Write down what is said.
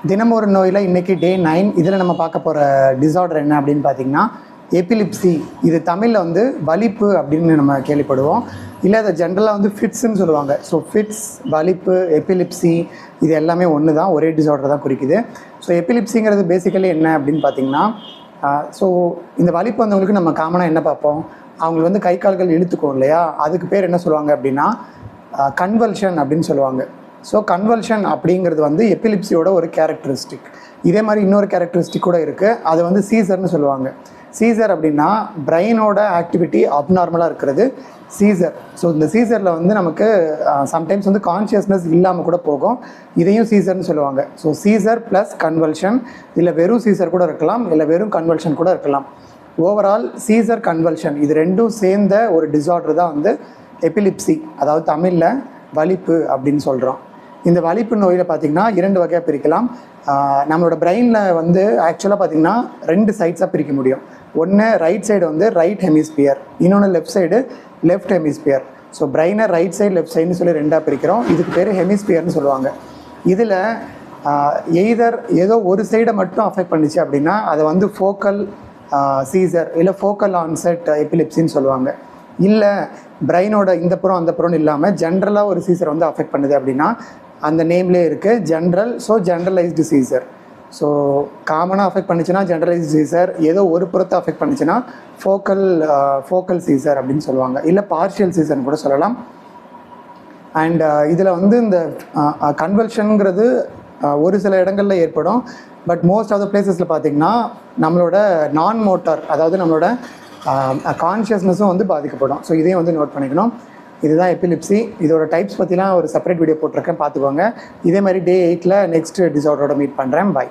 தினம் ஒரு நோயில் இன்றைக்கி டே 9. இதில் நம்ம பார்க்க போகிற டிஸார்டர் என்ன அப்படின்னு பார்த்தீங்கன்னா எபிலிப்சி. இது தமிழில் வந்து வலிப்பு அப்படின்னு நம்ம கேள்விப்படுவோம். இல்லை அதை ஜென்ரலாக வந்து ஃபிட்ஸ்ன்னு சொல்லுவாங்க. ஸோ ஃபிட்ஸ், வலிப்பு, எபிலிப்சி இது எல்லாமே ஒன்று தான், ஒரே டிஸார்டர் தான் குறிக்குது. ஸோ எபிலிப்சிங்கிறது பேசிக்கலி என்ன அப்படின்னு பார்த்தீங்கன்னா, ஸோ இந்த வலிப்பு வந்தவங்களுக்கு நம்ம காமனாக என்ன பார்ப்போம், அவங்களுக்கு வந்து கை கால்கள் இழுத்துக்கும் இல்லையா, அதுக்கு பேர் என்ன சொல்லுவாங்க அப்படின்னா கன்வல்ஷன் அப்படின்னு சொல்லுவாங்க. ஸோ கன்வல்ஷன் அப்படிங்கிறது வந்து எபிலிப்சியோட ஒரு கேரக்டரிஸ்டிக். இதே மாதிரி இன்னொரு கேரக்டரிஸ்டிக் கூட இருக்குது, அது வந்து சீசர்னு சொல்லுவாங்க. சீசர் அப்படின்னா பிரெயினோட ஆக்டிவிட்டி அப்நார்மலாக இருக்கிறது சீசர். ஸோ இந்த சீசரில் வந்து நமக்கு சம்டைம்ஸ் வந்து கான்ஷியஸ்னஸ் இல்லாமல் கூட போகும், இதையும் சீசர்னு சொல்லுவாங்க. ஸோ சீசர் ப்ளஸ் கன்வல்ஷன், இல்லை வெறும் சீசர் கூட இருக்கலாம், இல்லை வெறும் கன்வல்ஷன் கூட இருக்கலாம். ஓவரால் சீசர், கன்வல்ஷன் இது ரெண்டும் சேர்ந்த ஒரு டிஸார்டர் தான் வந்து எபிலிப்சி, அதாவது தமிழில் வலிப்பு அப்படின்னு சொல்கிறோம். இந்த வலிப்பு நோயில் பார்த்திங்கன்னா 2 வகையாக பிரிக்கலாம். நம்மளோட பிரெயினில் வந்து ஆக்சுவலாக பார்த்திங்கன்னா 2 சைட்ஸாக பிரிக்க முடியும். ஒன்று ரைட் சைடு வந்து ரைட் ஹெமிஸ்பியர், இன்னொன்று left side left hemisphere. So பிரெயினை ரைட் சைடு லெஃப்ட் சைடுன்னு சொல்லி 2ஆக பிரிக்கிறோம். இதுக்கு பேர் ஹெமிஸ்பியர்னு சொல்லுவாங்க. இதில் எய்தர் ஏதோ ஒரு சைடை மட்டும் அஃபெக்ட் பண்ணிச்சு அப்படின்னா அதை வந்து ஃபோக்கல் சீசர் இல்லை ஃபோக்கல் ஆன்செட் எபிலிப்சின்னு சொல்லுவாங்க. இல்லை பிரெயினோட இந்த புறம் அந்த புறம் இல்லாமல் ஜென்ரலாக ஒரு சீசர் வந்து அஃபெக்ட் பண்ணுது அப்படின்னா அந்த நேம்லேயே இருக்குது general. So generalised seizure. So காமனாக அஃபெக்ட் பண்ணிச்சுன்னா ஜென்ரலைஸ்டு சீசர், ஏதோ ஒரு புறத்தை அஃபெக்ட் பண்ணிச்சுன்னா ஃபோக்கல் சீசர் அப்படின்னு சொல்லுவாங்க, இல்லை பார்ஷியல் சீசர்னு கூட சொல்லலாம். அண்ட் இதில் வந்து இந்த கன்வல்ஷனுங்கிறது ஒரு சில இடங்களில் ஏற்படும். பட் மோஸ்ட் ஆஃப் த பிளேசஸில் பார்த்திங்கன்னா நம்மளோட நான் மோட்டார், அதாவது நம்மளோட கான்ஷியஸ்னஸும் வந்து பாதிக்கப்படும். ஸோ இதையும் வந்து நோட் பண்ணிக்கணும். இதுதான் எபிலிப்சி. இதோட டைப்ஸ் பற்றிலாம் ஒரு செப்பரேட் வீடியோ போட்டிருக்கேன், பார்த்துக்கோங்க. இதே மாதிரி டே 8ல் நெக்ஸ்ட் டிஸார்டரோட மீட் பண்ணுறேன். பை.